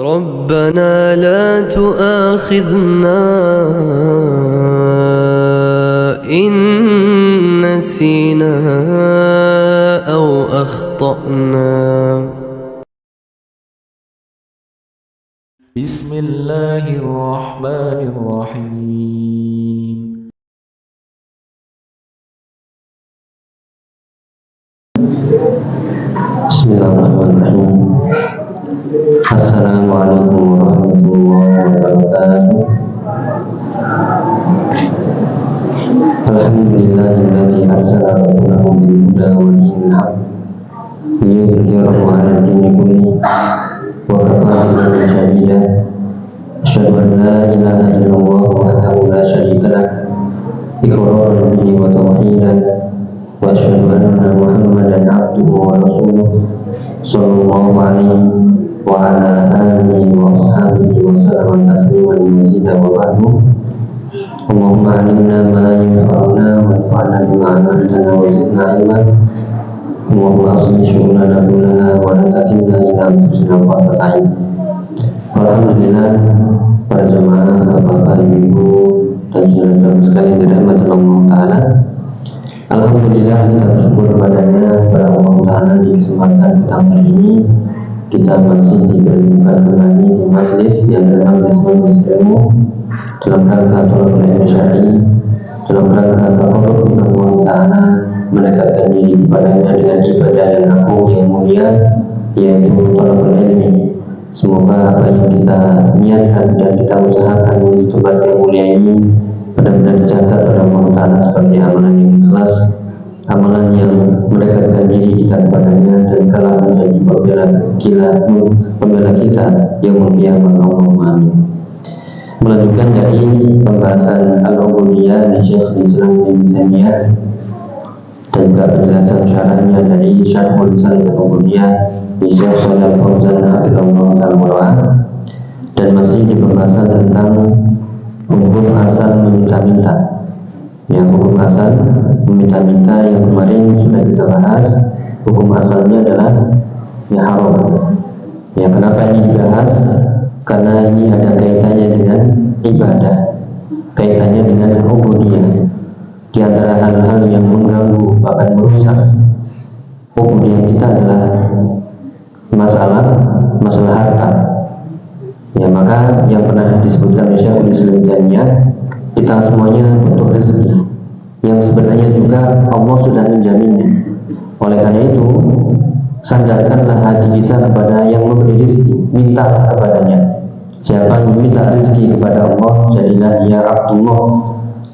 ربنا لا تؤاخذنا إن نسينا أو أخطأنا. بسم الله الرحمن الرحيم. بسم الله الرحمن الرحيم. Assalamualaikum warahmatullahi wabarakatuh. Alhamdulillahilladzi arsala rasulahu bil huda wa dinil haqq liyudhhirahu 'ala dini kullihi wa kafa billahi shahida. Asyhadu an la ilaha illallah wahdahu la syarika lah iqraran bihi wa tauhidan wa asyhadu anna Muhammadan 'abduhu wa rasuluh sallallahu alaihi wa ala alihi wa ashabihi wa sallam tasliman mazida wa ba'du. Allahumma 'allimna ma yanfa'una wanfa'na bima 'allamtana wa zidna 'ilman. Allahumma aslih syu'unana kullaha wa la takilna ila anfusina tarfata 'ain. Alhamdulillah, para jemaah, bapak, ibu, dan saudara sekalian dirahmati Allah Ta'ala. Alhamdulillah, kita bersyukur kepadanya kepada Allah Ta'ala di kesempatan petang hari ini kita masih dipertemukan kembali di majlis yang adalah majlis ilmu dalam rangka tolong ilmu syar'i, dalam rangka taqarrub ila Allah Ta'ala, mendekatkan diri kepadanya dengan ibadah yang agung yang mulia, yaitu tolong ilmu. Semoga apa yang kita niatkan dan kita usahakan menuju tempat yang mulia ini benar-benar dicatat oleh Allah Ta'ala sebagai amalan yang ikhlas, amalan yang mendekatkan diri kita kepadanya dan kelak menjadi pembela kita yang mulia. Allahumma amin. Melanjutkan dari pembahasan al-ubudiyah di Syekhul Islam Ibnu Taimiyah dan juga penjelasan syarahnya dari Syarhul Risalah al-Ubudiyah di Syekh Shalih Al-Fauzan hafizahullah ta'ala, dan masih di pembahasan tentang hukum asal meminta-minta. Ya, hukum asal meminta-minta yang kemarin sudah kita bahas, hukum asalnya adalah ya haram. Ya, kenapa ini dibahas? Karena ini ada kaitannya dengan ibadah, kaitannya dengan ubudiyah. Di antara hal-hal yang mengganggu bahkan merusak ubudiyah kita adalah masalah harta. Ya, maka yang pernah disebutkan oleh Syekhul Islam Taimiyah, kita semuanya butuh rezeki yang sebenarnya juga Allah sudah menjaminnya. Oleh karena itu, sandarkanlah hati kita kepada yang memberi rezeki, minta kepadanya. Siapa yang meminta rezeki kepada Allah, jadilah dia Abdullah.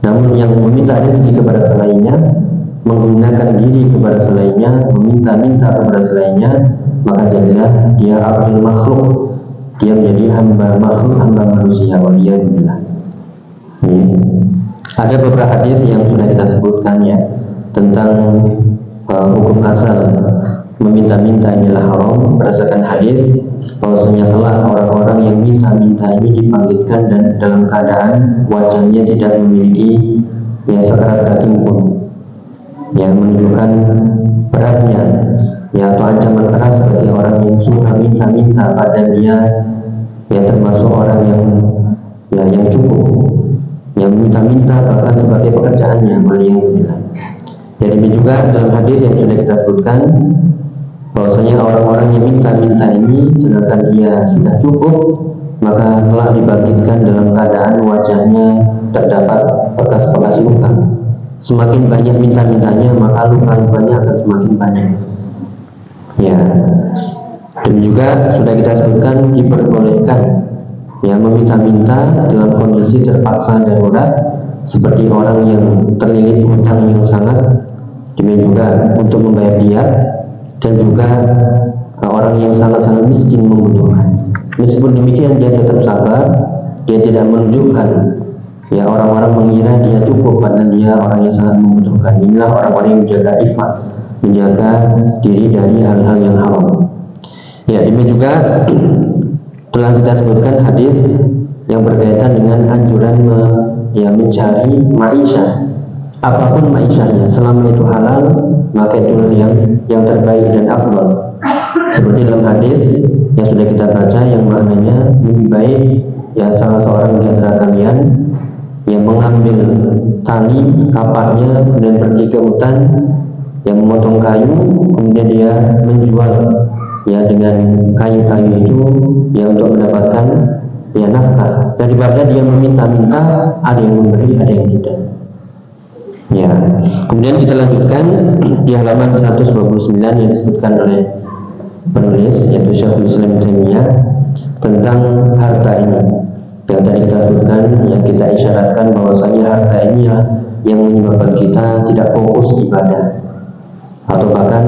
Namun yang meminta rezeki kepada selainnya, menggunakan diri kepada selainnya, meminta-minta kepada selainnya, maka jadilah dia Abdul Makhluk. Dia menjadi hamba makhluk, hamba manusia. Waliyahulillah. Ada beberapa hadis yang sudah kita sebutkan ya tentang hukum asal meminta-minta inilah haram. Berdasarkan hadis bahwasanya telah orang-orang yang minta-minta ini dibangkitkan dan dalam keadaan wajahnya tidak memiliki ya sekerat daging pun, yang menunjukkan beratnya ya atau ancaman keras bagi orang yang suka minta-minta pada dia, ya termasuk orang yang cukup, yang minta-minta bahkan sebagai pekerjaannya. Waliyahulillah. Jadi juga dalam hadis yang sudah kita sebutkan bahwasanya orang-orang yang minta-minta ini sedangkan dia sudah cukup, maka telah dibangkitkan dalam keadaan wajahnya terdapat bekas-bekas luka. Semakin banyak minta-mintanya, maka luka-lukanya akan semakin banyak. Ya, dan juga sudah kita sebutkan diperbolehkan ya meminta-minta dalam kondisi terpaksa darurat, seperti orang yang terlilit hutang yang sangat, demikian juga untuk membayar diat, dan juga orang yang sangat-sangat miskin membutuhkan. Meskipun demikian dia tetap sabar, dia tidak menunjukkan ya orang-orang mengira dia cukup padahal dia orang yang sangat membutuhkan. Inilah orang-orang yang menjaga ifat, menjaga diri dari hal-hal yang haram. Ya, demikian juga telah kita sebutkan hadis yang berkaitan dengan anjuran mencari maisha, apapun maishahnya, selama itu halal maka itulah yang terbaik dan afdal. Seperti dalam hadis yang sudah kita baca, yang maknanya lebih baik ya salah seorang di antara kalian yang mengambil tali kapaknya kemudian pergi ke hutan, yang memotong kayu, kemudian dia menjual ya dengan kayu-kayu itu ya untuk mendapatkan ya nafkah, daripada dia meminta-minta, ada yang memberi ada yang tidak. Ya, kemudian kita lanjutkan di halaman 129 yang disebutkan oleh penulis yaitu Syekhul Islam Taimiyah tentang harta ini. Yang tadi kita sebutkan, yang kita isyaratkan bahwasanya harta ini yang menyebabkan kita tidak fokus ibadah atau bahkan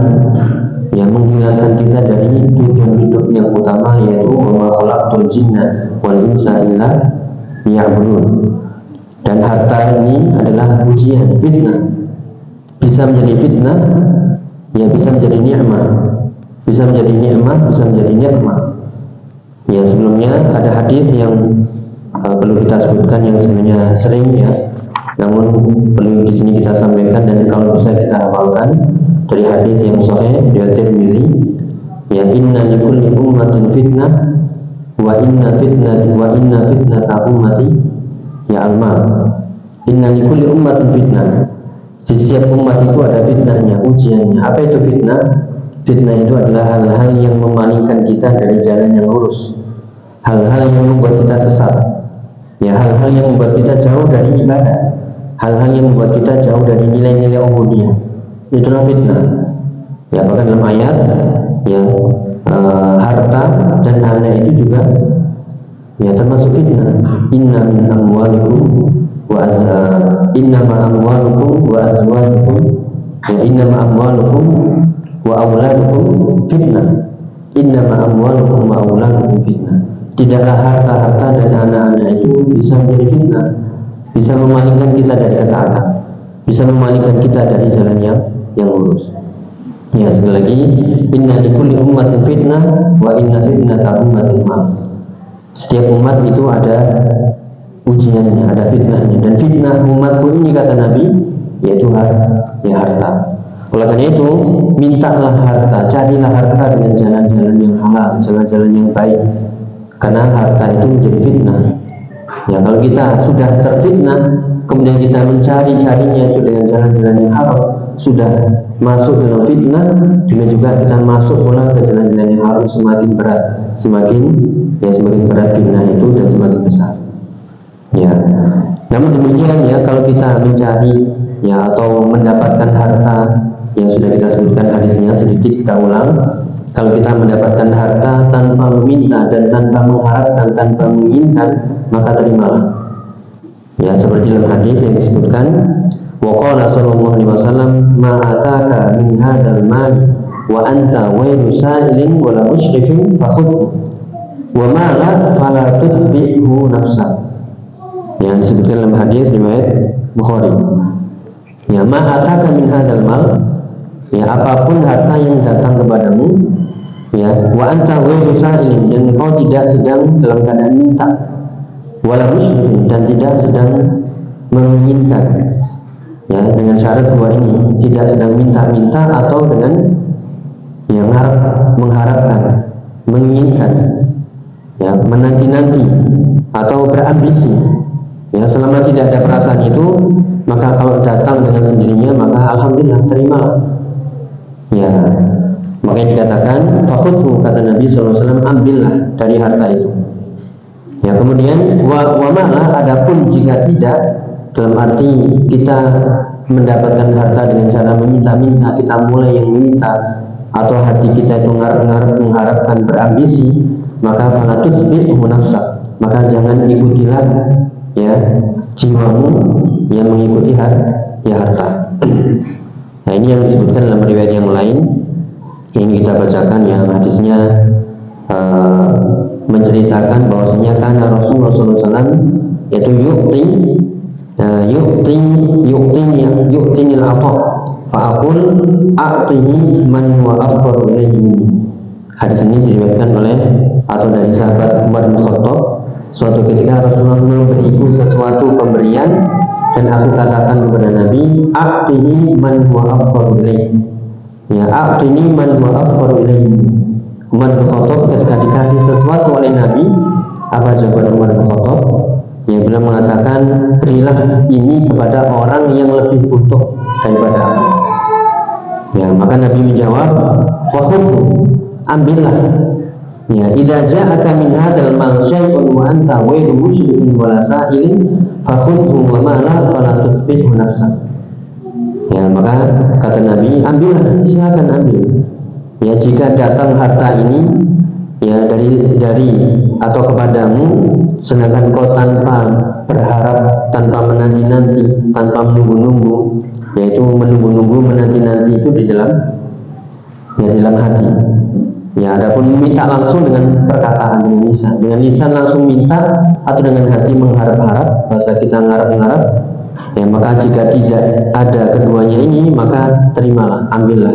yang menghilangkan kita dari tujuan hidup yang utama, yaitu wa ma khalaqtul jinna wal insa illa liya'budun. Dan harta ini adalah ujian, fitnah. Bisa menjadi fitnah, ya bisa menjadi nikmat. Bisa menjadi nikmat, bisa menjadi nikmat. Ya, sebelumnya ada hadis yang perlu kita sebutkan yang sebenarnya sering ya, namun perlu di sini kita sampaikan dan kalau bisa kita hafalkan, dari hadis yang sahih dari Tirmidzi, ya inna likulli ummatin fitnah wa inna fitnata ummati ya al-mal. Inna likulli ummatin fitnah. Di setiap umat itu ada fitnahnya, ujiannya. Apa itu fitnah? Fitnah itu adalah hal-hal yang memalingkan kita dari jalan yang lurus, hal-hal yang membuat kita sesat, ya hal-hal yang membuat kita jauh dari ibadah, hal-hal yang membuat kita jauh dari nilai-nilai ubudiyah. Itulah fitnah. Ya bahkan dalam ayat ya harta dan anak itu juga ya termasuk fitnah. Inna min amwalikum wa amwalukum wa azwajukum ya innama amwalukum wa auladukum fitnah. Innama amwalukum wa auladukum fitnah. Tidaklah harta-harta dan anak-anak itu bisa menjadi fitnah, bisa memalingkan kita dari ketaatan, bisa memalingkan kita dari jalan yang lurus. Ya sekali lagi, inna likulli ummatin fitnah wa inna fitnata ummatil mal. Setiap umat itu ada ujiannya, ada fitnahnya, dan fitnah umatku ini kata Nabi yaitu harta. Oleh karena itu, mintalah harta, carilah harta dengan jalan-jalan yang halal, jalan-jalan yang baik. Karena harta itu menjadi fitnah. Ya kalau kita sudah terfitnah, kemudian kita mencari-carinya itu dengan jalan-jalan yang haram, sudah masuk dalam fitnah, dan juga kita masuk pula ke jalan-jalan yang haram, semakin berat, semakin berat fitnah itu dan semakin besar. Ya, namun demikian ya kalau kita mencari ya atau mendapatkan harta yang sudah kita sebutkan hadisnya, sedikit kita ulang. Kalau kita mendapatkan harta tanpa meminta dan tanpa mengharapkan, tanpa menginginkan, maka terimalah. Ya seperti dalam hadis yang disebutkan, wa qala sallallahu alaihi wasallam ma ataka min hadzal mal wa anta ghairu sa'ilin wa la musyrifin fakhudhu wa ma la fala tudbihu nafsak. Yang disebutkan dalam hadis riwayat Bukhari. Ya ma ataka min hadzal mal, ya apapun harta yang datang kepadamu, ya wa anta ghairu sa'ilin, dan engkau tidak sedang dalam keadaan minta, wala musyrifin, dan tidak sedang menginginkan, ya dengan syarat dua ini, tidak sedang minta-minta atau dengan yang mengharapkan, menginginkan, ya menanti-nanti atau berambisi. Ya selama tidak ada perasaan itu, maka kalau datang dengan sendirinya maka alhamdulillah terimalah. Ya makanya dikatakan fakhudhu, kata Nabi SAW, ambillah dari harta itu. Ya kemudian wa malah, adapun jika tidak, dalam arti kita mendapatkan harta dengan cara meminta-minta, kita mulai yang meminta, atau hati kita itu mengharapkan, berambisi, maka fala tutbi'hu nafsak, maka jangan ikutilah ya jiwamu yang mengikuti harta. Nah ini yang disebutkan dalam riwayat yang lain. Ini kita bacakan ya, hadisnya menceritakan bahwasanya karena Rasulullah SAW yaitu yu'tini al-ata fa'aqul a'tihi man huwa afqaru ilayhi. Hadis ini diriwayatkan oleh atau dari sahabat Umar bin Khattab. Suatu ketika Rasulullah memberiku sesuatu pemberian, dan aku katakan kepada Nabi, a'tihi man huwa afqaru ilayhi. Ya, a'tini man huwa afqaru ilayhi. Umar bin Khattab ketika dikasih sesuatu oleh Nabi, apa jawaban Umar bin Khattab? Ya, beliau mengatakan, berilah ini kepada orang yang lebih butuh daripada aku. Ya, maka Nabi menjawab, fakhudhu, ambillah. Ya, idza ja'aka min hadzal mal syai'un wa anta ghairu musyrifin wala sa'ilin fakhudhu wa ma la fala tutbidhu nafsak. Ya, maka kata Nabi, ambillah, silakan ambil. Ya, jika datang harta ini ya dari atau kepadamu, sedangkan kau tanpa berharap, tanpa menanti-nanti, tanpa menunggu-nunggu, yaitu menunggu-nunggu, menanti-nanti itu di dalam hati. Ya, adapun minta langsung dengan perkataan, dengan lisan langsung minta, atau dengan hati mengharap-harap, bahasa kita mengharap-harap, ya, maka jika tidak ada keduanya ini, maka terimalah, ambillah.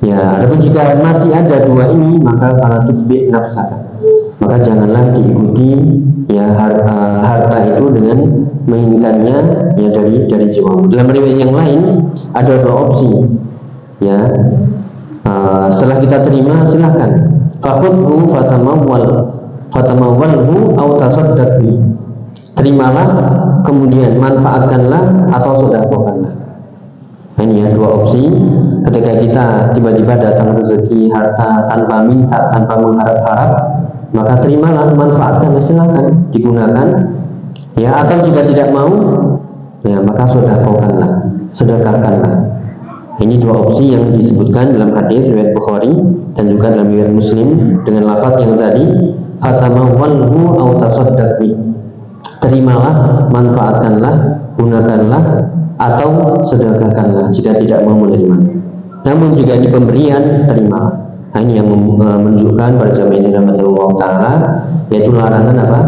Ya, adapun jika masih ada dua ini, maka fala tutbi nafsaka, maka janganlah diikuti ya harta itu dengan menginginkannya ya dari jiwamu. Dalam riwayat yang lain ada dua opsi. Ya, setelah kita terima, silahkan fakhudhu fatamawwalhu aw tasaddaq bi. Terimalah, kemudian manfaatkanlah atau sedekahkanlah. Ini ya dua opsi. Ketika kita tiba-tiba datang rezeki harta tanpa minta, tanpa mengharap-harap, maka terimalah, manfaatkanlah, silakan digunakan. Ya, atau jika tidak mau, ya maka sedekahkanlah. Ini dua opsi yang disebutkan dalam hadis riwayat Bukhari dan juga dalam riwayat Muslim dengan lafaz yang tadi, fatamawwalhu aw tasaddaq bi. Terimalah, manfaatkanlah, gunakanlah, atau sedekahkanlah jika tidak mau menerima. Namun jika di pemberian, terimalah. Nah, ini yang menunjukkan pada jamaah yang dirahmati Allah Ta'ala, yaitu larangan apa?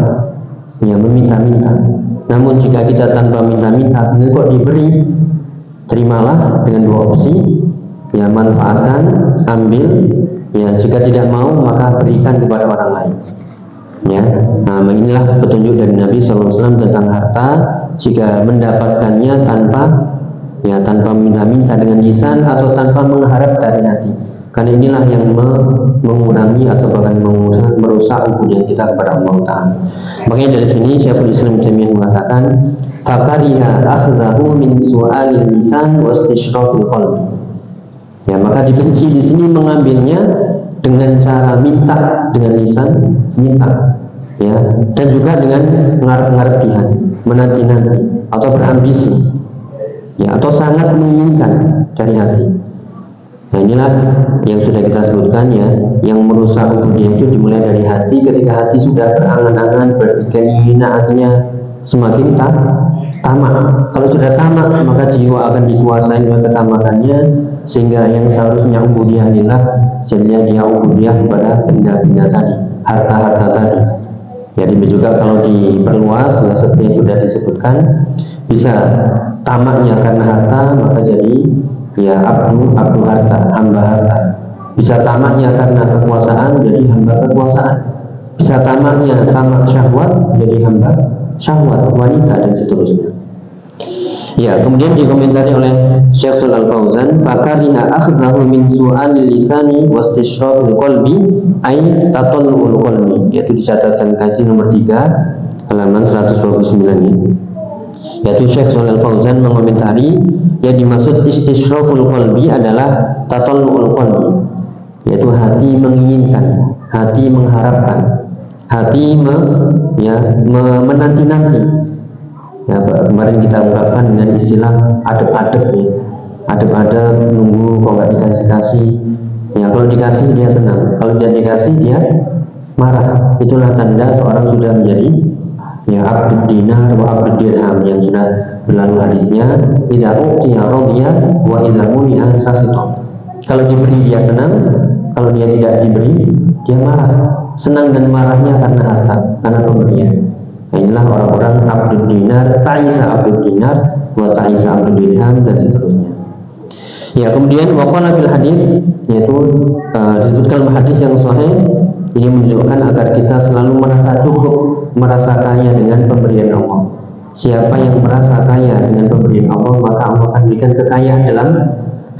Ya, meminta-minta. Namun jika kita tanpa minta-minta, kemudian kok diberi, terimalah dengan dua opsi. Ya, manfaatkan, ambil. Ya, jika tidak mau, maka berikan kepada orang lain. Ya, nah inilah petunjuk dari Nabi SAW tentang harta. Jika mendapatkannya tanpa minta-minta dengan lisan atau tanpa mengharap dari hati, karena inilah yang mengurangi atau bahkan merusak hubungan kita kepada Allah Ta'ala. Makanya dari sini Syekhul Islam Taimiyah mengatakan, fakariha akhdahu min su'alil lisan wa istishrafil qalbi. Ya, maka dibenci di sini mengambilnya dengan cara minta dengan lisan, minta, ya, dan juga dengan ngarep-ngarep di hati, menanti-nanti atau berambisi, ya, atau sangat menginginkan dari hati. Nah, inilah yang sudah kita sebutkan, ya, yang merusak ubudiyah itu dimulai dari hati. Ketika hati sudah berangan-angan, berkeinginan, artinya semakin tamak. Kalau sudah tamak, maka jiwa akan dikuasai oleh ketamakannya, sehingga yang seharusnya ubudiyah inilah jadinya dia ubudiyah kepada benda-benda tadi, harta-harta tadi. Jadi juga kalau diperluas, ya, seperti yang sudah disebutkan, bisa tamaknya karena harta, maka jadi ya abdu harta, hamba harta. Bisa tamaknya karena kekuasaan, jadi hamba kekuasaan. Bisa tamaknya tamak syahwat, jadi hamba syahwat, wanita, dan seterusnya. Ya, kemudian dikomentari oleh Syekh Al-Fauzan, fakariha akhdahu min su'alil lisani wastishrafil qalbi ay tatallul qalbi, yaitu dicatatkan kaji nomor 3 halaman 129 ini. Yaitu Syekh Al-Fauzan mengomentari yang dimaksud istishraful qalbi adalah tatallul qalbi, yaitu hati menginginkan, hati mengharapkan, hati menanti-nanti. Ya, kemarin kita ungkapkan dengan istilah adep-adep, ya. Adep-adep, nunggu, kalau nggak dikasih-kasih. Ya, kalau dikasih dia senang, kalau tidak dikasih dia marah. Itulah tanda seorang sudah menjadi ya abdud dinar wa abdud dirham, yang sudah berlalu hadisnya, idza uqiya radiya wa idza muni'a sakhita. Kalau diberi dia senang, kalau dia tidak diberi dia marah. Senang dan marahnya karena harta, karena pemberian. Nah, inilah orang-orang abdul dinar, ta'isa abdul dinar, wa ta'isa abdul dirham, dan seterusnya. Ya, kemudian waqala fil hadis, yaitu disebutkan hadis yang sahih. Ini menunjukkan agar kita selalu merasa cukup, merasa kaya dengan pemberian Allah. Siapa yang merasa kaya dengan pemberian Allah, maka Allah akan berikan kekayaan dalam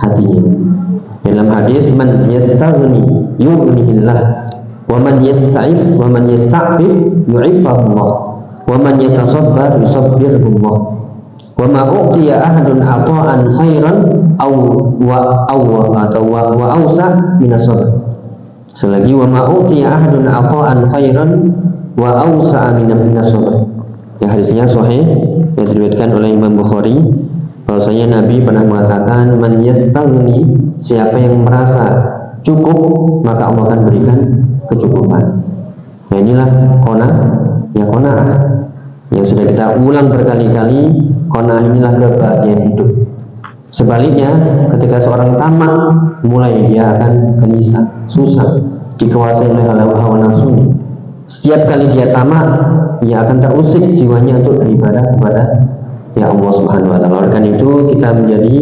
hatinya. Dalam hadis, man yastaghni yughnihillah, wa man yasta'fif yu'iffahullah, wa man yatasabbar yusabbirhullah, wa ma u'tiya ahadun ata'an khairan wa awsa min as-sabr. Selagi wa ma u'tiya ahadun ata'an khairan wa awsa min as-sabr. Ya, hadisnya sahih yang diriwayatkan oleh Imam Bukhari, bahwasanya Nabi pernah mengatakan, man yastaghni, siapa yang merasa cukup maka Allah akan berikan kecukupan. Nah, inilah qanaah yang sudah kita ulang berkali-kali. Qanaah inilah kebahagiaan hidup. Sebaliknya, ketika seorang tamak, mulai dia akan gelisah, susah, dikuasai oleh hawa nafsunya. Setiap kali dia tamak, ia akan terusik jiwanya untuk beribadah kepada ya Allah Subhanahu wa taala. Oleh karena itu kita menjadi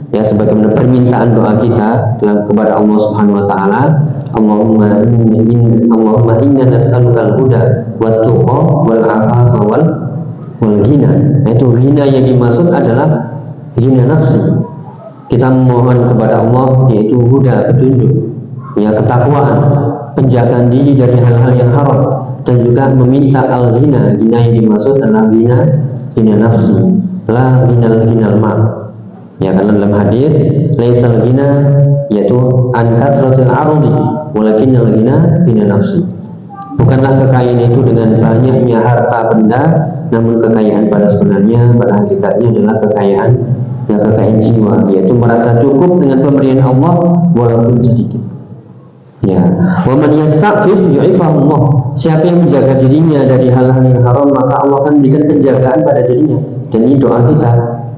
ya sebagaimana permintaan doa kita kepada Allah Subhanahu wa taala, Allahumma inna nas'aluka al-huda wat-tuqa wal-'afafa wal ghina. Itu ghina yang dimaksud adalah ghina nafsi. Kita memohon kepada Allah yaitu huda, petunjuk, ya ketakwaan, penjagaan diri dari hal-hal yang haram, dan juga meminta al-ghina. Ghina yang dimaksud adalah ghina nafsi, la ghinal mal. Ya, karena dalam hadis laisal ghina yaitu an kathratil ardi walakinnal ghina nafsi. Bukanlah kekayaan itu dengan banyaknya harta benda, namun kekayaan pada sebenarnya, pada hakikatnya adalah kekayaan jiwa, yaitu merasa cukup dengan pemberian Allah walaupun sedikit. Ya, wa man yasta'fif yu'ifahullah. Siapa yang menjaga dirinya dari hal-hal yang haram, maka Allah akan berikan penjagaan pada dirinya. Dan ini doa kita,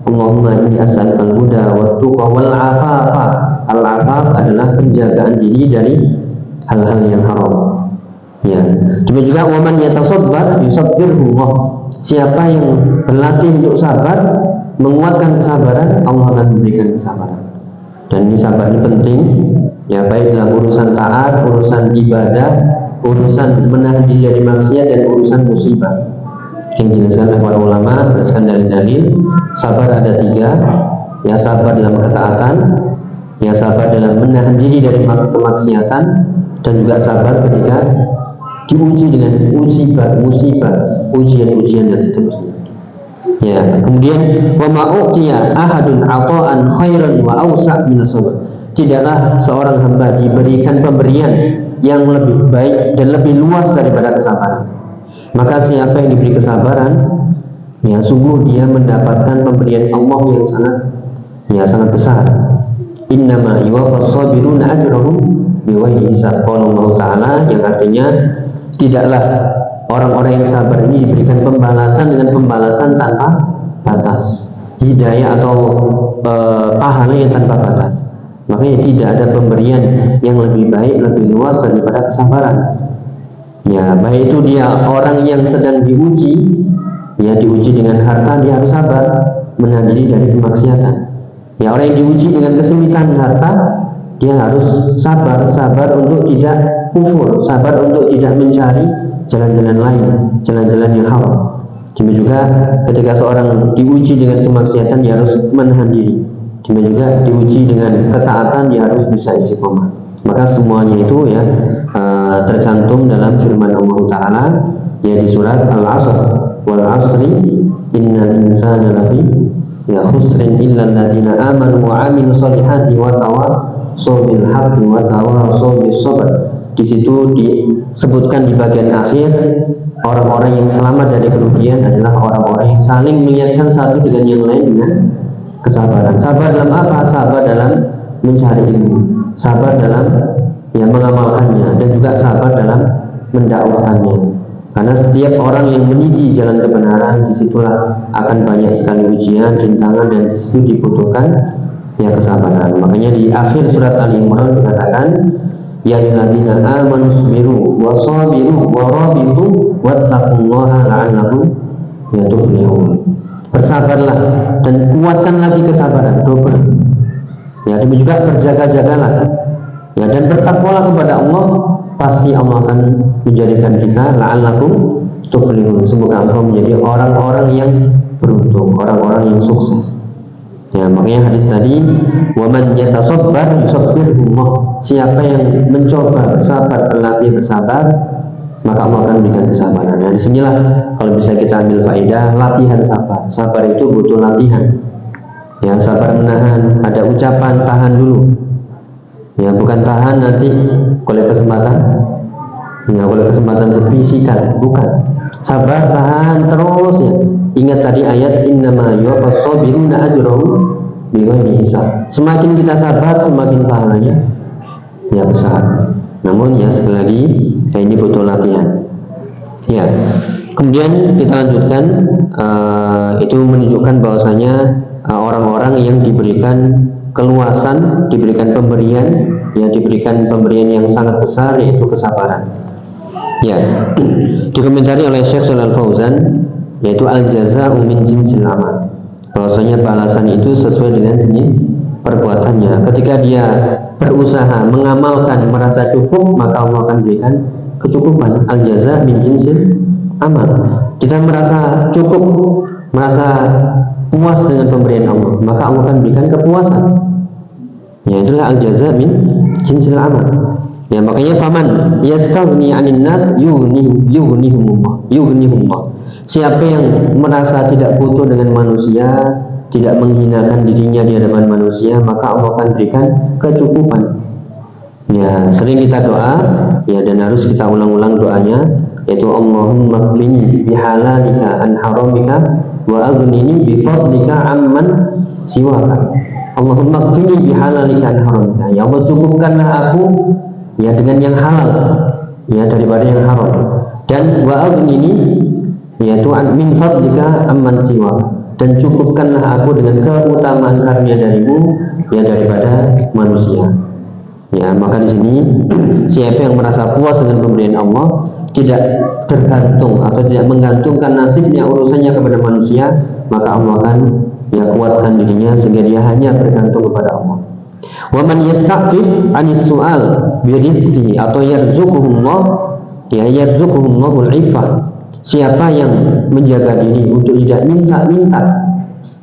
Allahumma inni as'aluka al-huda wat-tuqa wal-'afafa. Al-'afaf adalah penjagaan diri dari hal-hal yang haram. Ya, demikian juga wa man yatasabbar yusabbirhullah. Siapa yang berlatih untuk sabar, menguatkan kesabaran, Allah akan memberikan kesabaran. Dan ini sabar ini penting, ya, baik dalam urusan taat, urusan ibadah, urusan menahan diri dari maksiat, dan urusan musibah. Yang dijelaskan oleh para ulama berdasarkan dalil-dalil, sabar ada 3, ya, sabar dalam ketaatan, ya, sabar dalam menahan diri dari kemaksiatan, dan juga sabar ketika diuji dengan musibah, ujian-ujian dan seterusnya. Ya, kemudian wa ma u'tiya ahadun ata'an khairan wa awsa' min as-sabr. Tidaklah seorang hamba diberikan pemberian yang lebih baik dan lebih luas daripada kesabaran. Maka siapa yang diberi kesabaran, ya sungguh dia mendapatkan pemberian Allah yang sangat besar. Innama yuwaffas sabiruna ajrahum bighairi hisab. Qala Allah Ta'ala, yang artinya tidaklah orang-orang yang sabar ini diberikan pembalasan dengan pembalasan tanpa batas, hidayah atau pahala yang tanpa batas. Makanya tidak ada pemberian yang lebih baik, lebih luas daripada kesabaran. Ya, baik itu dia orang yang sedang diuji, ya diuji dengan harta, dia harus sabar menahan diri dari kemaksiatan. Ya, orang yang diuji dengan kesempitan harta, dia harus sabar untuk tidak kufur, sabar untuk tidak mencari jalan-jalan lain, jalan-jalan yang haram. Demikian juga ketika seorang diuji dengan kemaksiatan, dia harus menahan diri. Demikian juga diuji dengan ketaatan, dia harus bisa istiqomah. Maka semuanya itu ya tercantum dalam firman Allah Ta'ala, ya di surat Al-Asr, wal 'asri innal insana lafi khusrin illa alladziina aamanu wa 'amilus shalihati wa tawassaw bil haqqi wa tawassaw bis sabr. Di situ disebutkan di bagian akhir, orang-orang yang selamat dari kerugian adalah orang-orang yang saling mengingatkan satu dengan yang lain dengan kesabaran. Sabar dalam apa? Sabar dalam mencari ilmu, sabar dalam mengamalkannya, dan juga sabar dalam mendakwahkannya. Karena setiap orang yang meniti jalan kebenaran, disitulah akan banyak sekali ujian, rintangan, dan disitu dibutuhkan kesabaran. Makanya di akhir surat Al-Imran dikatakan, ya alladzina amanu sabiru wa sabiru wa rabitu wattaqullaha la'allakum tuflihun. Bersabarlah dan kuatkan lagi kesabaran, double. Ya, demikian juga berjaga-jagalah. Ya, dan bertakwalah kepada Allah, pasti Allah akan menjadikan kita la'allakum tuflihun. Semoga Allah menjadi orang-orang yang beruntung, orang-orang yang sukses. Ya, makanya hadis tadi, waman yatasabbar yusabbirullah. Siapa yang mencoba bersabar, berlatih bersabar, maka Allah akan berikan kesabaran. Nah, disinilah kalau bisa kita ambil faedah latihan sabar. Sabar itu butuh latihan. Ya, sabar menahan, ada ucapan tahan dulu. Ya, bukan tahan nanti oleh kesempatan. Ya, oleh kesempatan sepi sikat, bukan. Sabar tahan terus ya. Ingat tadi ayat innama yuwaffas sabiruna ajrahum bighairi hisab. Semakin kita sabar, semakin pahalanya ya besar. Namun ya sekali lagi ya ini butuh latihan. Ya. Kemudian kita lanjutkan, itu menunjukkan bahwasanya orang-orang yang diberikan keluasan, diberikan pemberian, ya diberikan pemberian yang sangat besar yaitu kesabaran. Ya, dikomentari oleh Syekh Shalal Fauzan, yaitu al-jaza'u min jinsil amal, bahwasanya balasan itu sesuai dengan jenis perbuatannya. Ketika dia berusaha mengamalkan merasa cukup, maka Allah akan berikan kecukupan. Al-jaza' min jinsil amal. Kita merasa cukup, merasa puas dengan pemberian Allah, maka Allah akan berikan kepuasan. Ya, itulah al-jaza' min jinsil amal. Ya, makanya faman yastaghni 'anil nas yughnihumullah. Siapa yang merasa tidak butuh dengan manusia, tidak menghinakan dirinya di hadapan manusia, maka Allah akan berikan kecukupan. Ya, sering kita doa, ya, dan harus kita ulang-ulang doanya, yaitu Allahumma kfini bihalalika an haramika wa aghnini bifadlika amman siwaka. Allahumma kfini bihalalika an haramika. Ya Allah, cukupkanlah aku ya dengan yang halal ya daripada yang haram, dan wa aghnini yaitu min fadlika amman siwa, dan cukupkanlah aku dengan keutamaan karunia darimu ya daripada manusia. Ya, maka di sini siapa yang merasa puas dengan pemberian Allah, tidak tergantung atau tidak menggantungkan nasibnya, urusannya kepada manusia, maka Allah akan ya kuatkan dirinya sehingga dia hanya bergantung kepada Allah. Wa man yasta'fif 'anis su'al bi rizqihi atau yarzuquhullah ya yarzuquhullahul 'iffah. Siapa yang menjaga diri untuk tidak minta-minta,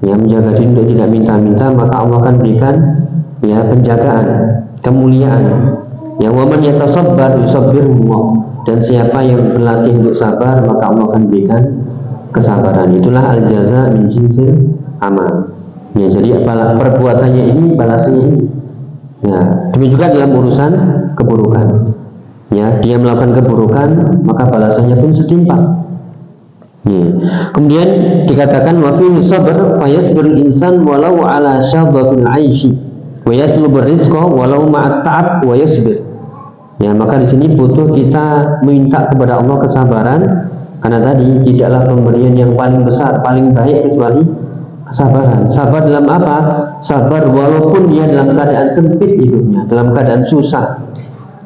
ya menjaga diri untuk tidak minta-minta, maka Allah akan berikan ya penjagaan, kemuliaan. Ya, wa man yatasabbar yusabbirullah. Dan siapa yang berlatih untuk sabar, maka Allah akan berikan kesabaran. Itulah al-jaza' min jinsil amal. Ya, jadi perbuatannya ini balasannya ini. Ya, demikian juga dalam urusan keburukan. Ya, dia melakukan keburukan, maka balasannya pun setimpal. Ya. Kemudian dikatakan wa fi sabr fayasbirul insan walau ala syadhafil 'aishi wa yatlubur rizqa walau ma'at ta'ab wa yasbir. Ya, maka di sini butuh kita minta kepada Allah kesabaran, karena tadi tidaklah pemberian yang paling besar, paling baik kecuali kesabaran. Sabar dalam apa? Sabar walaupun dia dalam keadaan sempit hidupnya, dalam keadaan susah,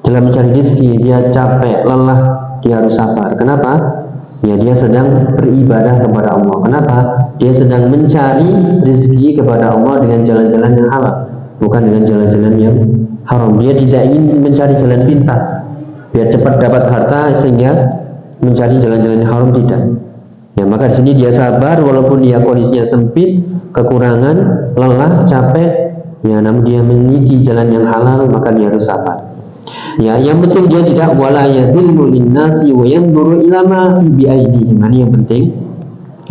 dalam mencari rezeki dia capek, lelah, dia harus sabar. Kenapa? Ya, dia sedang beribadah kepada Allah. Kenapa? Dia sedang mencari rezeki kepada Allah dengan jalan-jalan yang halal, bukan dengan jalan-jalan yang haram. Dia tidak ingin mencari jalan pintas biar cepat dapat harta sehingga mencari jalan-jalan yang haram, tidak. Ya, maka di sini dia sabar walaupun dia kondisinya sempit, kekurangan, lelah, capek. Ya, namun dia meniti jalan yang halal, maka dia harus sabar. Ya, yang penting dia tidak wala yazillu linnasi wa yanzuru ila ma bi aydihim. Ini yang penting.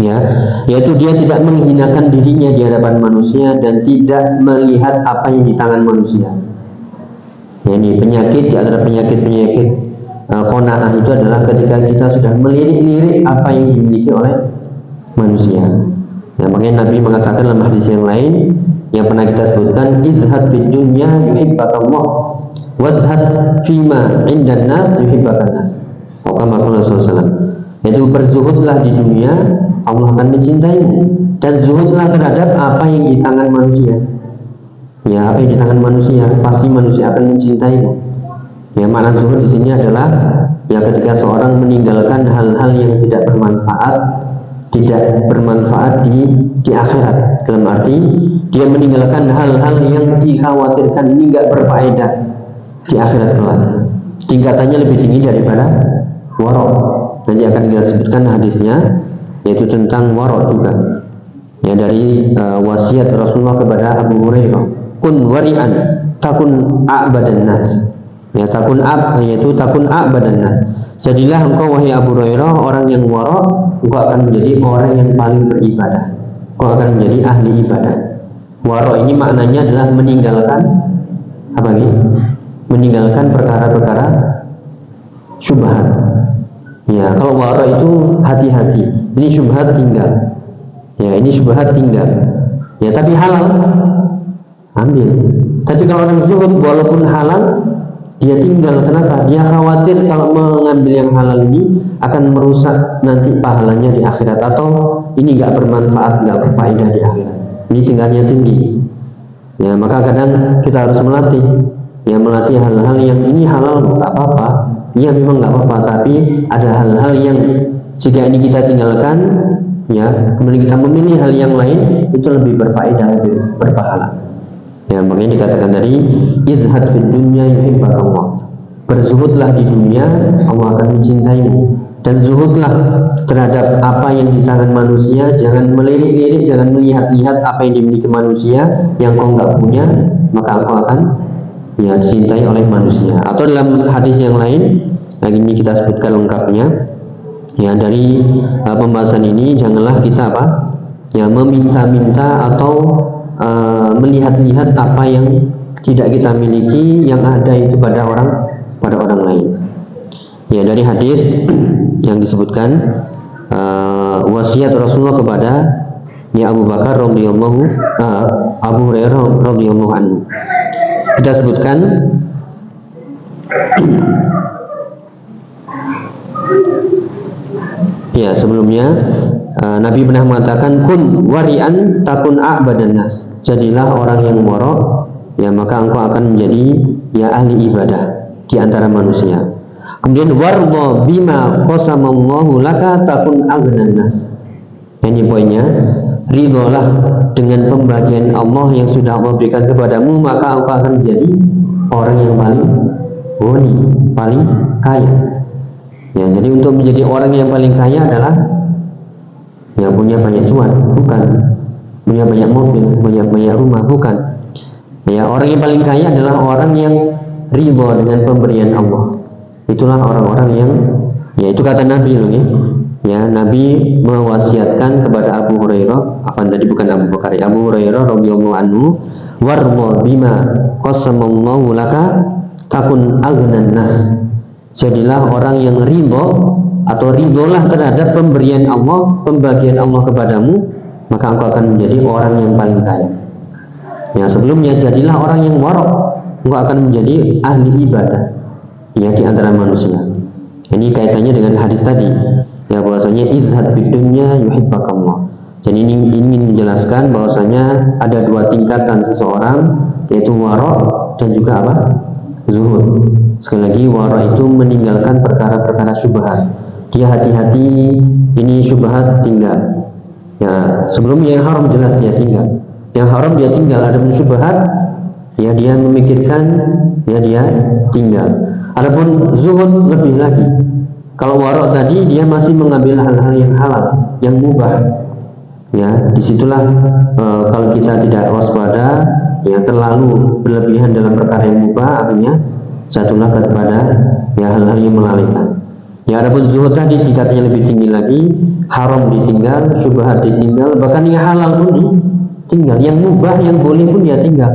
Ya, yaitu dia tidak menghinakan dirinya di hadapan manusia dan tidak melihat apa yang di tangan manusia. Ya, ini penyakit, di antara penyakit-penyakit qanaah itu adalah ketika kita sudah melirik-lirik apa yang dimiliki oleh manusia. Ya, makanya Nabi mengatakan dalam hadis yang lain yang pernah kita sebutkan, izhad fid dunya yuhibbakallah wazhad fima 'indan nas yuhibbakan nas. Kama qala sallallahu. Yaitu berzuhudlah di dunia, Allah akan mencintaimu, dan zuhudlah terhadap apa yang di tangan manusia. Ya, apa yang di tangan manusia, pasti manusia akan mencintaimu. Ya, makna zuhud di sini adalah ya ketika seorang meninggalkan hal-hal yang tidak bermanfaat di akhirat. Dalam arti dia meninggalkan hal-hal yang dikhawatirkan ini enggak berfaedah di akhirat kelak. Tingkatannya lebih tinggi daripada warok. Nanti akan kita sebutkan hadisnya, yaitu tentang warok juga. Ya, dari wasiat Rasulullah kepada Abu Hurairah, kun wari'an takun a'badan nas. Ya, takun a'badan nas. Jadilah engkau wahai Abu Hurairah orang yang wara', engkau akan menjadi orang yang paling beribadah. Engkau akan menjadi ahli ibadah. Wara' ini maknanya adalah meninggalkan apa ini? Meninggalkan perkara-perkara syubhat. Ya, kalau wara' itu hati-hati. Ini syubhat tinggal. Ya, ini syubhat tinggal. Ya, tapi halal ambil. Tapi kalau orang zuhud walaupun halal dia tinggal. Kenapa? Dia khawatir kalau mengambil yang halal ini akan merusak nanti pahalanya di akhirat, atau ini nggak bermanfaat, nggak berfaedah di akhirat. Ini tingkatnya tinggi. Ya, maka kadang kita harus melatih. Ya, melatih hal-hal yang ini halal nggak apa-apa. Iya memang nggak apa-apa, tapi ada hal-hal yang jika ini kita tinggalkan, ya, kemudian kita memilih hal yang lain, itu lebih berfaedah, lebih berpahala. Ya, makanya dikatakan dari izhad fid dunya yuhibbakallah. Berzuhudlah di dunia, Allah akan mencintaimu. Dan zuhudlah terhadap apa yang di tangan manusia, jangan melirik-lirik, jangan melihat-lihat apa yang dimiliki manusia yang kau nggak punya, maka engkau akan ya dicintai oleh manusia. Atau dalam hadis yang lain, yang ini kita sebutkan lengkapnya. Ya, dari pembahasan ini janganlah kita apa? Ya, meminta-minta atau melihat-lihat apa yang tidak kita miliki yang ada itu pada orang lain. Ya, dari hadis yang disebutkan wasiat Rasulullah kepada ya Abu Bakar radhiyallahu Abu Hurairah radhiyallahu anhu. Kita sebutkan ya sebelumnya Nabi pernah mengatakan kun wari'an takun a'badan nas. Jadilah orang yang wara', ya maka engkau akan menjadi ya ahli ibadah di antara manusia. Kemudian warda bima qasamallahu laka takun aghnan nas. Ini poinnya, ridholah dengan pembagian Allah yang sudah Allah berikan kepadamu, maka engkau akan menjadi orang yang paling ghani, paling kaya. Ya, jadi untuk menjadi orang yang paling kaya adalah yang punya banyak cuan, bukan punya banyak mobil, banyak rumah, bukan. Ya, orang yang paling kaya adalah orang yang ridho dengan pemberian Allah. Itulah orang-orang yang, ya itu kata Nabi loh ya. Ya, Nabi mewasiatkan kepada Abu Hurairah, tadi bukan Abu Bakar, Abu Hurairah radhiyallahu anhu, warda bima qasamallahu laka takun aghnan nas. Jadilah orang yang ridho atau ridholah terhadap pemberian Allah, pembagian Allah kepadamu, maka engkau akan menjadi orang yang paling kaya. Ya, sebelumnya jadilah orang yang wara', engkau akan menjadi ahli ibadah ya di antara manusia. Ini kaitannya dengan hadis tadi. Ya, bahwasanya izhad fid dunya yuhibbakallah. Jadi ini ingin menjelaskan bahwasanya ada dua tingkatan seseorang, yaitu wara' dan juga apa? Zuhud. Sekali lagi, wara' itu meninggalkan perkara-perkara syubhat. Dia hati-hati, ini syubhat tinggal. Ya, sebelumnya yang haram jelas dia tinggal. Yang haram dia tinggal, ada syubhat, ya dia memikirkan, ya dia tinggal. Adapun zuhud lebih lagi. Kalau wara' tadi dia masih mengambil hal-hal yang halal, yang mubah. Ya, disitulah kalau kita tidak waspada, ya terlalu berlebihan dalam perkara yang mubah, akhirnya jatuhlah kepada ya hal-hal yang melalaikan. Ya, adapun zuhud tadi tingkatnya lebih tinggi lagi, haram ditinggal, syubhat ditinggal, bahkan yang halal pun ditinggal, yang mubah, yang boleh pun dia tinggal.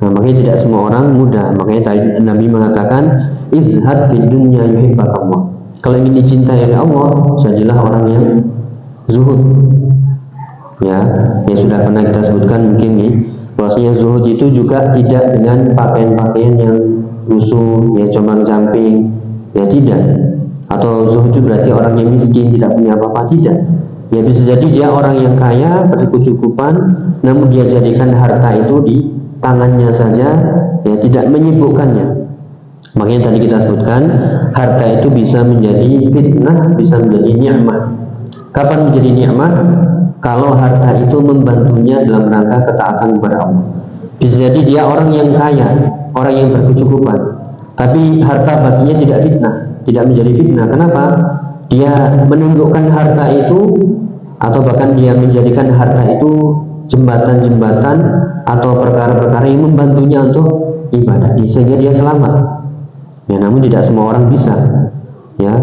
Nah, makanya tidak semua orang mudah. Makanya tadi Nabi mengatakan izhad fid dunya yuhibbakallah. Kalau ingin dicintai oleh Allah, jadilah orang yang zuhud. Ya, yang sudah pernah kita sebutkan mungkin nih, bahwasanya zuhud itu juga tidak dengan pakaian-pakaian yang lusuh, ya compang-camping, ya tidak. Atau zuhud itu berarti orang yang miskin, tidak punya apa-apa, tidak. Ya, bisa jadi dia orang yang kaya, berkecukupan, namun dia jadikan harta itu di tangannya saja, ya tidak menyibukkannya. Makanya tadi kita sebutkan harta itu bisa menjadi fitnah, bisa menjadi nikmat. Kapan menjadi nikmat? Kalau harta itu membantunya dalam rangka ketaatan kepada Allah. Bisa jadi dia orang yang kaya, orang yang berkecukupan, tapi harta baginya tidak fitnah, tidak menjadi fitnah. Kenapa? Dia menundukkan harta itu atau bahkan dia menjadikan harta itu jembatan-jembatan atau perkara-perkara yang membantunya untuk ibadah, sehingga dia selamat. Ya, namun tidak semua orang bisa. Ya,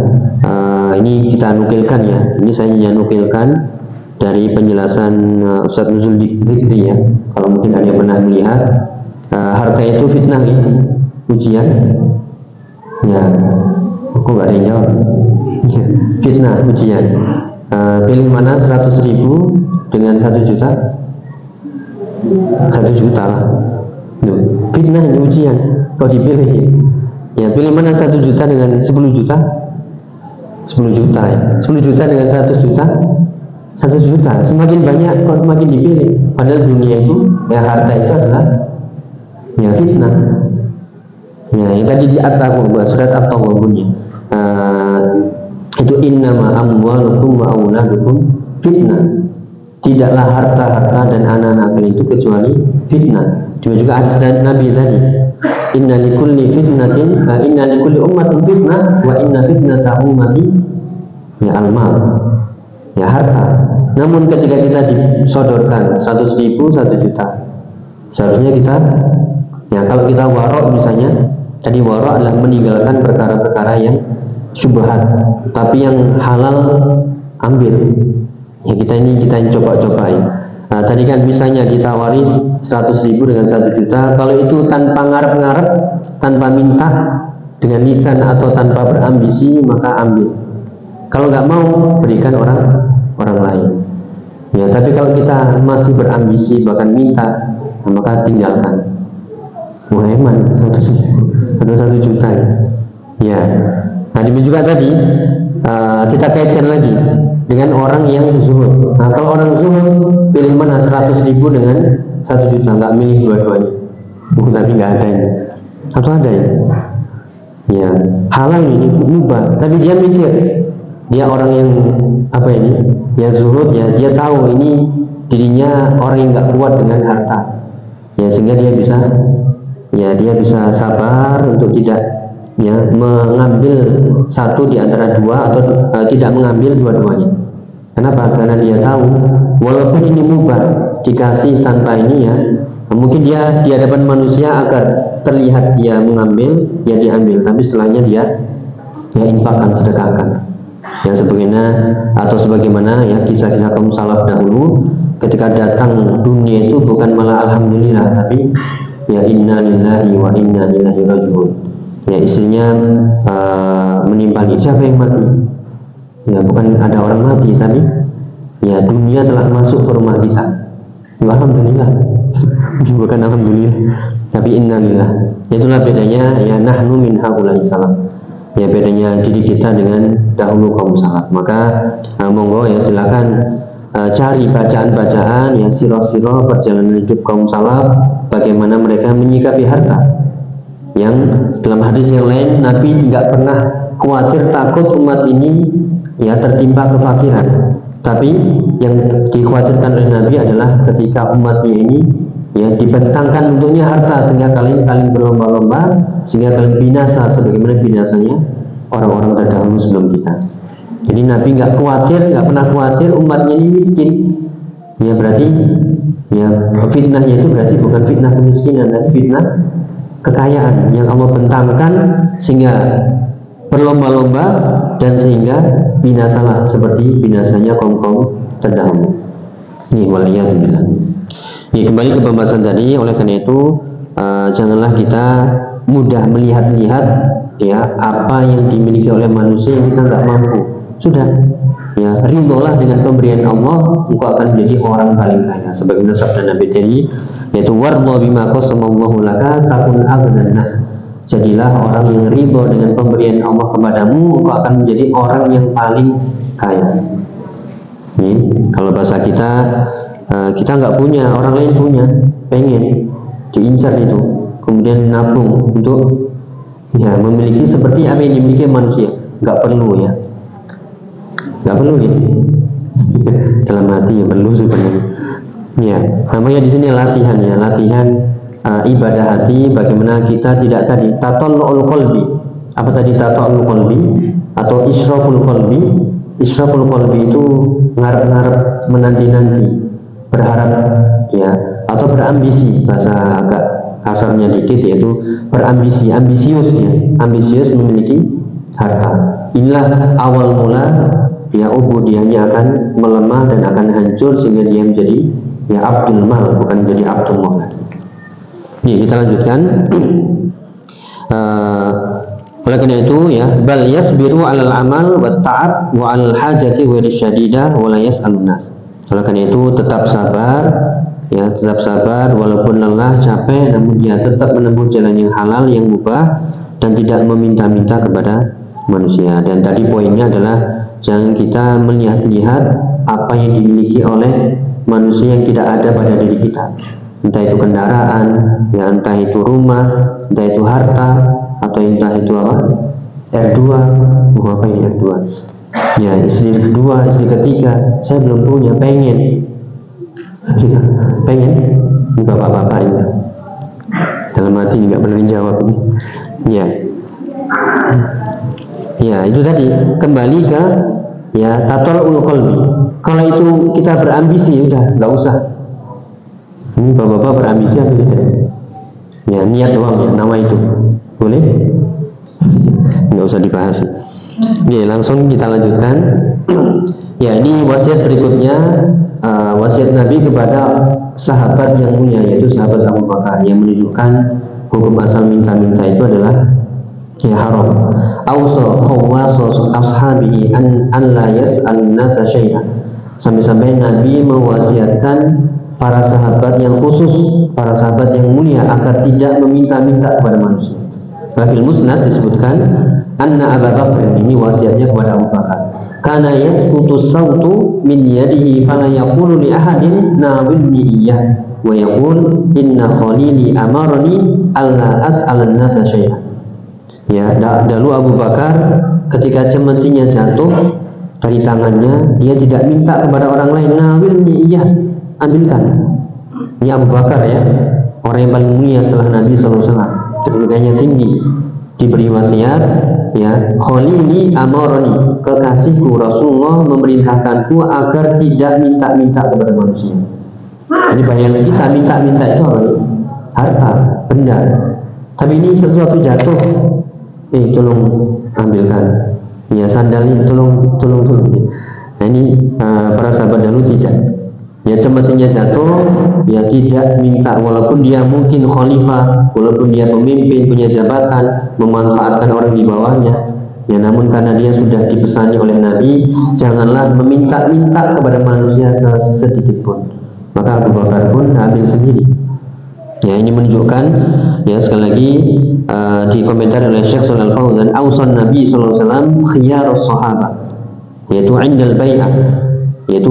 ini kita nukilkan ya. Ini saya nukilkan dari penjelasan Ustaz Nuzul Dzikri ya. Kalau mungkin ada yang pernah melihat, harta itu fitnah ya, ujian. Ya, kok nggak ada yang jawab? Fitnah, ujian. Pilih mana 100.000 dengan 1 juta? 1 juta lah. Fitnah ini ujian. Kau dipilih ya, pilih mana 1 juta dengan 10 juta? 10 juta ya. 10 juta dengan 100 juta? 100 juta. Semakin banyak kau semakin dipilih. Padahal dunia itu ya, harta itu adalah ya fitnah. Ya, yang tadi di atas surat At-Taghabun ya. Itu innama amwalukum wa auladukum fitnah. Tidaklah harta-harta dan anak-anak kalian itu kecuali fitnah. Cuma juga hadis dari Nabi tadi, inna likulli fitnatin, inna likulli ummatin fitnah wa inna fitnata ummati ya al-mal, ya harta. Namun ketika kita disodorkan 100.000, 1 juta, seharusnya kita ya, kalau kita warok misalnya, tadi warok adalah meninggalkan perkara-perkara yang syubhat, tapi yang halal ambil. Ya, kita coba-coba ya. Nah, tadi kan misalnya kita waris 100.000 dengan 1 juta, kalau itu tanpa ngarep-ngarep, tanpa minta, dengan lisan atau tanpa berambisi, maka ambil. Kalau nggak mau, berikan orang lain. Ya, tapi kalau kita masih berambisi bahkan minta, nah, maka tinggalkan. Wah, eman 100.000 atau 1 juta ya. Ya. Nah, demikian juga tadi kita kaitkan lagi dengan orang yang zuhud. Nah, kalau orang zuhud, pilih mana 100.000 dengan 1 juta, nggak milih dua-duanya. Tapi nggak ada ini. Atau ada ya? Ya, halal ini mubah, tapi dia mikir, dia orang yang apa ini? Ya zuhud ya, dia tahu ini dirinya orang yang nggak kuat dengan harta. Ya, sehingga dia bisa sabar untuk tidak ya mengambil satu di antara dua atau tidak mengambil dua-duanya. Kenapa? Karena dia tahu walaupun ini mubah dikasih tanpa ini ya, mungkin dia di hadapan manusia agar terlihat dia mengambil, ya diambil, tapi setelahnya dia ya infakkan, sedekahkan. Ya sebagaimana ya kisah-kisah kaum salaf dahulu, ketika datang dunia itu bukan malah alhamdulillah, tapi ya inna lillahi wa inna ilaihi raji'un. Ya, istrinya menimpali, siapa yang mati? Ya, bukan ada orang mati, tapi ya dunia telah masuk ke rumah kita. Ya, alhamdulillah. Bukan alhamdulillah, tapi innalillah. Itulah bedanya ya, nahnu min haula'i salaf. Ya, bedanya diri kita dengan dahulu kaum salaf. Maka monggo ya silakan cari bacaan-bacaan ya, sirah-sirah perjalanan hidup kaum salaf, bagaimana mereka menyikapi harta. Yang dalam hadis yang lain, Nabi nggak pernah khawatir takut umat ini ya tertimpa kefakiran, tapi yang dikhawatirkan oleh Nabi adalah ketika umatnya ini ya dibentangkan untuknya harta, sehingga kalian saling berlomba-lomba, sehingga kalian binasa sebagaimana binasanya orang-orang terdahulu sebelum kita. Jadi Nabi nggak pernah khawatir umatnya ini miskin. Ya, berarti ya fitnahnya itu berarti bukan fitnah kemiskinan, tapi fitnah kekayaan yang Allah bentangkan sehingga berlomba-lomba dan sehingga binasalah seperti binasanya kaum-kaum terdahulu. Ini waliyadzubillah. Ini kembali ke pembahasan tadi. Oleh karena itu janganlah kita mudah melihat-lihat ya apa yang dimiliki oleh manusia yang kita nggak mampu. Sudah ya, ridholah dengan pemberian Allah, engkau akan menjadi orang paling kaya. Sebagaimana sabda Nabi tadi, yaitu warḍa bima qasamallahu laka takun aghnan nas. Jadilah orang yang ridho dengan pemberian Allah kepadamu, engkau akan menjadi orang yang paling kaya. Ini kalau bahasa kita nggak punya, orang lain punya, pengen diincar itu, kemudian nabung untuk ya memiliki seperti apa yang dimiliki manusia. Nggak perlu ya. Nggak perlu ya. Dalam hati ya perlu sebenarnya. Ya, namanya di sini latihan ya, latihan ibadah hati. Bagaimana kita tidak tadi tatallu'ul qalbi. Apa tadi tatallu'ul qalbi atau israful qalbi? Israful qalbi itu ngarep-ngarep, menanti-nanti, berharap ya, atau berambisi, bahasa agak kasarnya dikit yaitu berambisi, ambisius memiliki harta. Inilah awal mula ya ubudiyahnya akan melemah dan akan hancur sehingga dia menjadi ya abdul mal, bukan menjadi abdul mal. Nih kita lanjutkan. Oleh karena itu ya, bal yasbiru 'alal amal wa ta'ab wa 'alal hajati wa syadidah wa la yas'alun nas. Oleh karena itu tetap sabar ya, tetap sabar walaupun lelah, capek, namun dia tetap menempuh jalan yang halal, yang mubah dan tidak meminta-minta kepada manusia. Dan tadi poinnya adalah jangan kita melihat-lihat apa yang dimiliki oleh manusia yang tidak ada pada diri kita. Entah itu kendaraan, ya entah itu rumah, entah itu harta, atau entah itu apa? R2, apa ini R2? Ya, istri kedua, istri ketiga, saya belum punya, pengen. Pengen? Ini bapak-bapak ini. Dalam hati nggak pernah dijawab ini. Ya. Ya, itu tadi kembali ke ya tatolul qalbi. Kalau itu kita berambisi, udah nggak usah. Ini bapak-bapak berambisi atau tidak? Ya, niat doang ya, nama itu. Boleh? Nggak usah dibahas. Ya, langsung kita lanjutkan. Ya, ini wasiat berikutnya, wasiat Nabi kepada sahabat yang mulia, yaitu sahabat Abu Bakar, yang menunjukkan hukum asal minta-minta itu adalah ya haram. Ausa khawwasus ashabihi an la yas'alun nasa syai'a. Sampai-sampai Nabi mewasiatkan para sahabat yang khusus, para sahabat yang mulia agar tidak meminta-minta kepada manusia. Fil Musnad disebutkan anna Abu Bakar, ini wasiatnya kepada Abu Bakar, kana yasqutu sautu min yadihi fala yaqulu li ahadin nawilni iyyah wa yaqul inna khalili amarani alla as'alan nasa syai'a. Ya, dahulu Abu Bakar ketika cemetinya jatuh dari tangannya, dia tidak minta kepada orang lain, nawilni iyyah, ambilkan. Ini Abu Bakar ya, orang yang paling mulia setelah Nabi SAW, kedudukannya tinggi, diberi wasiat ya, khalili amarani, kekasihku Rasulullah memerintahkanku agar tidak minta-minta kepada manusia. Ini bayang kita minta-minta itu apa? Harta, benda. Tapi ini sesuatu jatuh, tolong ambilkan. Ya, sandal ini tolong. Nah, ini para sahabat dahulu tidak. Ya, cemetinya jatuh, ya tidak minta, walaupun dia mungkin khalifah, walaupun dia pemimpin, punya jabatan, memanfaatkan orang di bawahnya, ya namun karena dia sudah dipesani oleh Nabi, janganlah meminta-minta kepada manusia sedikit pun. Maka Abu Bakar pun ambil sendiri. Ya, ini menunjukkan ya, sekali lagi di komentar oleh Syekh Shalal Fauzan, ausan Nabi sallallahu alaihi wasallam khiyarus sahabat, yaitu indal bai'ah, yaitu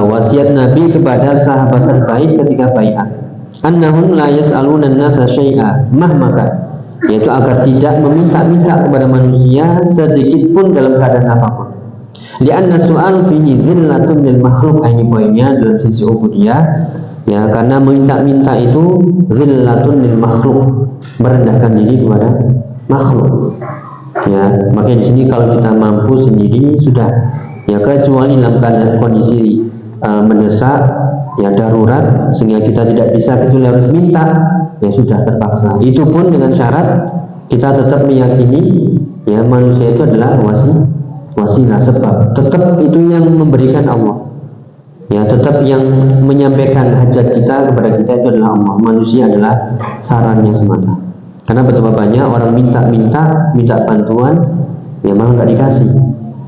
wasiat Nabi kepada sahabat terbaik ketika bai'at, annahum la yas'aluna an-nasa syai'a mahmaka, yaitu agar tidak meminta-minta kepada manusia sedikit pun dalam keadaan apapun. Li'anna su'al fihi dhillatun lil makhluk, ini poinnya dalam sisi ubudiyah ya, karena meminta-minta itu dhillatun lil makhluk, merendahkan diri kepada makhluk. Ya, makanya di sini kalau kita mampu sendiri sudah, ya kecuali dalam kondisi mendesak ya, darurat, sehingga kita tidak bisa kecuali harus minta, ya sudah terpaksa. Itu pun dengan syarat kita tetap meyakini ya manusia itu adalah wasilah, sebab tetap itu yang memberikan Allah. Ya, tetap yang menyampaikan hajat kita kepada kita itu adalah Allah. Manusia adalah sarannya semata. Karena betapa banyak orang minta bantuan, ya malah nggak dikasih,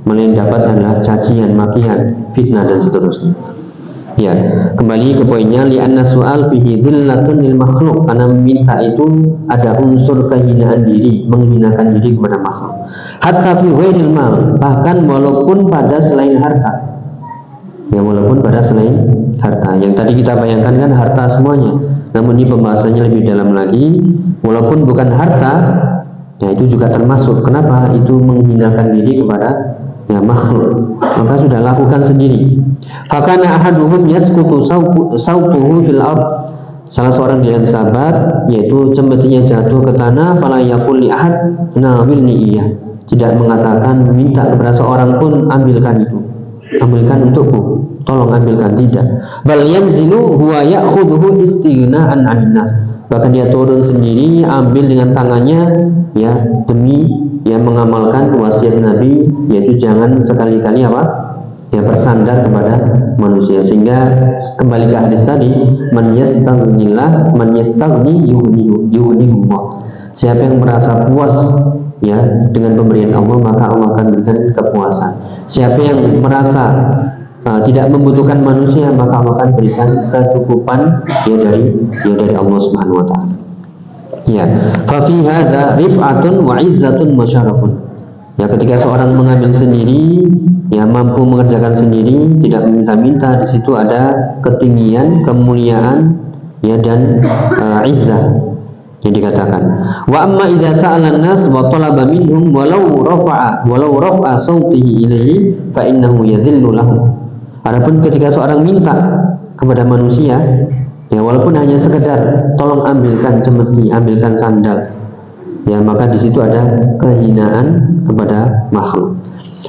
malah yang dapat adalah cacian, makian, fitnah dan seterusnya. Ya, kembali ke poinnya, li'anna su'al fihi dhillatun lil makhluk, karena minta itu ada unsur kehinaan diri, menghinakan diri kepada makhluk. Hatta fi ghairil mal, bahkan walaupun pada selain harta. Ya, walaupun pada selain harta. Yang tadi kita bayangkan kan harta semuanya, namun ini pembahasannya lebih dalam lagi. Walaupun bukan harta, ya itu juga termasuk. Kenapa? Itu menghinakan diri kepada ya makhluk. Maka sudah lakukan sendiri. Fakana ahaduhum yasqutu sautuhu fil ard. Salah seorang dari sahabat, yaitu cemetinya jatuh ke tanah, fala yaqul li ahad nawilni iyyah. tidak mengatakan minta kepada seorang pun ambilkan itu, ambilkan untukku, tolong ambilkan, tidak. Bal yanzilu huwa ya'khudhu istighna'an 'anil nas. Bahkan dia turun sendiri, ambil dengan tangannya, ya, demi ya mengamalkan wasiat Nabi, yaitu jangan sekali-kali apa? Ya, bersandar kepada manusia. Sehingga kembali ke hadis tadi, man yastaghnillah man yastaghni yughnihullah. Siapa yang merasa puas ya dengan pemberian Allah, maka Allah akan berikan kepuasan. Siapa yang merasa tidak membutuhkan manusia, maka Allah akan berikan kecukupan ya dari Allah Subhanahu wa taala. Ya, fa fi hadza rif'atun wa 'izzatun wa syarafun. Ya, ketika seorang mengambil sendiri, ya mampu mengerjakan sendiri, tidak meminta-minta, di situ ada ketinggian, kemuliaan, ya, dan izzah yang dikatakan. Wa amma idza sa'ala an-nas wa talaba minhum walau rafa'a sautihi ilaihi fa innahu yadhillu lahum. Adapun ketika seorang minta kepada manusia, ya walaupun hanya sekedar tolong ambilkan cemeti, ambilkan sandal, ya maka di situ ada kehinaan kepada makhluk.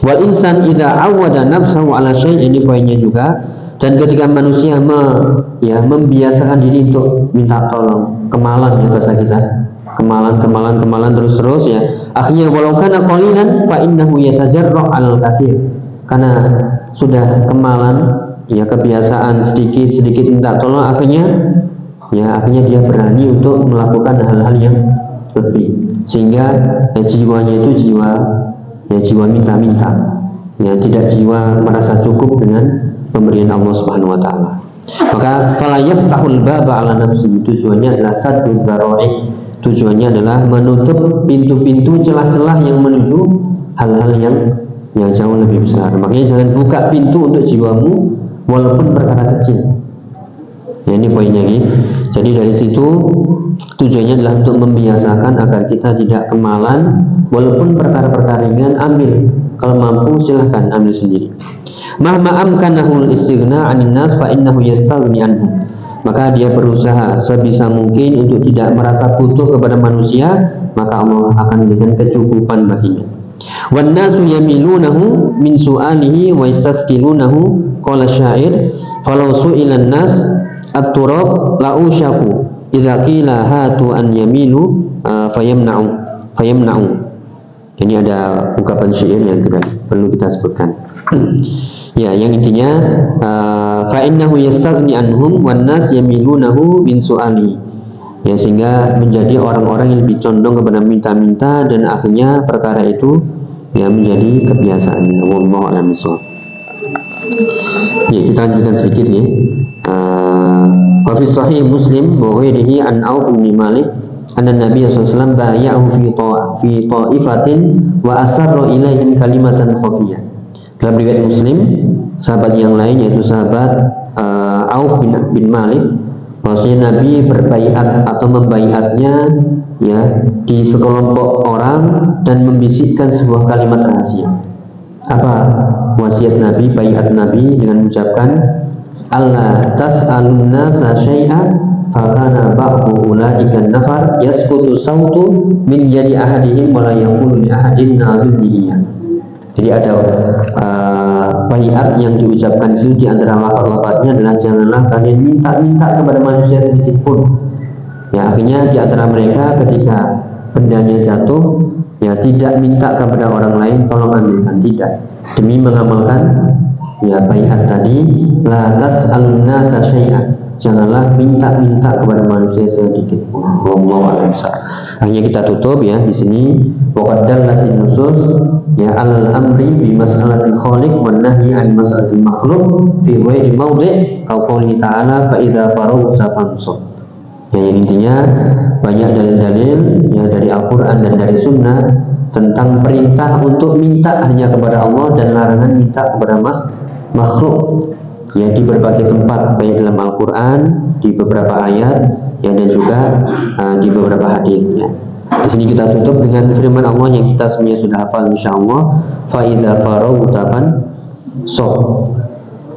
Wal insan idza awwada nafsahu ala syai', ini poinnya juga. Dan ketika manusia membiasakan diri untuk minta tolong, kemalan ya bahasa kita, kemalan terus ya, akhirnya walau kana qalilan fa innahu yatajarra 'alal katsir. Karena sudah kemalan, ya kebiasaan sedikit minta tolong, akhirnya dia berani untuk melakukan hal-hal yang lebih, sehingga ya, jiwanya itu jiwa minta-minta, ya tidak jiwa merasa cukup dengan pemberian Allah Subhanahu wa taala. Maka fala yaftahul baba ala nafsi, tujuannya adalah saddu dzara'i, tujuannya adalah menutup pintu-pintu, celah-celah yang menuju hal-hal yang jauh lebih besar. Makanya jangan buka pintu untuk jiwamu walaupun perkara kecil. Ya, ini poinnya nih. Jadi dari situ tujuannya adalah untuk membiasakan agar kita tidak kemalan, walaupun perkara-perkara ringan ambil, kalau mampu silahkan ambil sendiri. Mahma amkanahul istighna 'anil nas fa innahu yastaghni anhum. Maka dia berusaha sebisa mungkin untuk tidak merasa butuh kepada manusia, maka Allah akan memberikan kecukupan baginya. Wan nasu yamilunahu min su'alihi wa yastaftilunahu, qala syair falau su'ilan nas at-turab la usyaku idza qila hatu an yamilu fayamna'u. Ini ada ungkapan syair yang tidak perlu kita sebutkan. Ya, yang intinya fa innahu yastaghni anhum wan nas yamilunahu min su'ali. Ya, sehingga menjadi orang-orang yang lebih condong kepada minta-minta, dan akhirnya perkara itu ya menjadi kebiasaan. Wallahu a'lam bishawab. Ya, kita lanjutkan sedikit ya. Wa fi sahih Muslim wa ghairihi an Auf bin Malik anna Nabi sallallahu alaihi wasallam bay'ahu fi ta'ifatin wa asarra ilaihim kalimatan khafiyah. Dalam riwayat Muslim, sahabat yang lain yaitu sahabat Auf bin Malik, maksudnya Nabi berbaiat atau membaiatnya ya di sekelompok orang dan membisikkan sebuah kalimat rahasia. Apa wasiat Nabi, baiat Nabi dengan mengucapkan Allah tas'alunna syai'a fakana ba'du ulaika nafar yasqutu sautu min yadi ahadihim wa la yaqulu li ahadin nadhiya. Jadi ada baiat yang diucapkan di antara lafaz-lafaznya adalah janganlah kalian minta-minta kepada manusia sedikit pun. Ya, akhirnya di antara mereka ketika bendanya jatuh, ya tidak minta kepada orang lain tolong ambilkan, tidak, demi mengamalkan ya baiat tadi, la tas'alunna syai'a, janganlah minta-minta kepada manusia sedikit pun. Wallahu a'lam bishawab. Hanya kita tutup ya di sini. Waqad dallatin nusus ya al-amri bi mas'alatil khaliq wan nahyi an mas'alatil makhluq fi ghairi mawdi' ka qouli ta'ala fa idza faraghta fansub. Ya, yang intinya banyak dalil-dalil ya dari Al-Qur'an dan dari Sunnah tentang perintah untuk minta hanya kepada Allah dan larangan minta kepada makhluk ya di berbagai tempat, baik dalam Al-Quran, di beberapa ayat ya, dan juga di beberapa hadis ya. Di sini kita tutup dengan firman Allah yang kita semuanya sudah hafal insyaallah, fa idza faraghta fansab.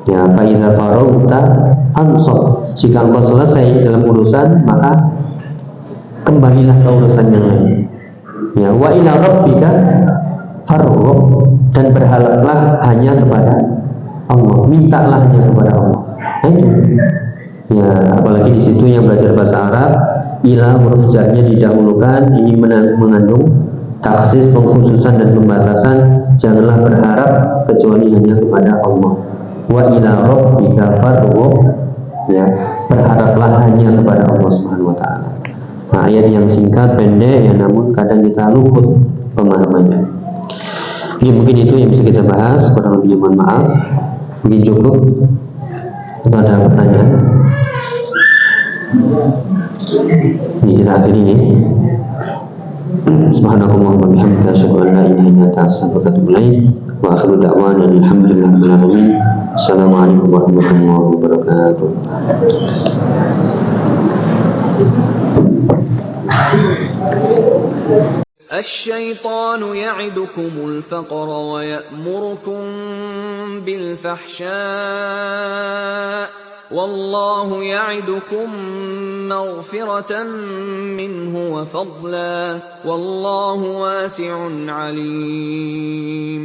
Ya, fa idza faraghta fansab. Jika engkau selesai dalam urusan, maka kembalilah ke urusan yang lain. Ya, wa ila rabbika farghab, dan berharaplah hanya kepada Allah, mintalah hanya kepada Allah. Nah, itu. Ya, apalagi di situ yang belajar bahasa Arab, ila huruf jarnya didahulukan, ini mengandung taksis, pengkhususan dan pembatasan. Janganlah berharap kecuali hanya kepada Allah. Wa ila rabbika farghab, ya, berharaplah hanya kepada Allah Subhanahu wa taala. Nah, ayat yang singkat, pendek, ya, namun kadang kita luput pemahamannya. Ini mungkin itu yang bisa kita bahas, kurang lebihnya mohon maaf. Mungkin cukup. Atau ada pertanyaan? Ini kita akhiri ini. Subhanakallahumma bihamdika asyhadu an la ilaha illa anta astaghfiruka wa atubu ilaik. Wa akhiru da'wana alhamdulillahirabbil alamin. Assalamualaikum warahmatullahi wabarakatuh. الشيطان يعدكم الفقر ويأمركم بالفحشاء والله يعدكم مغفرة منه وفضلا والله واسع عليم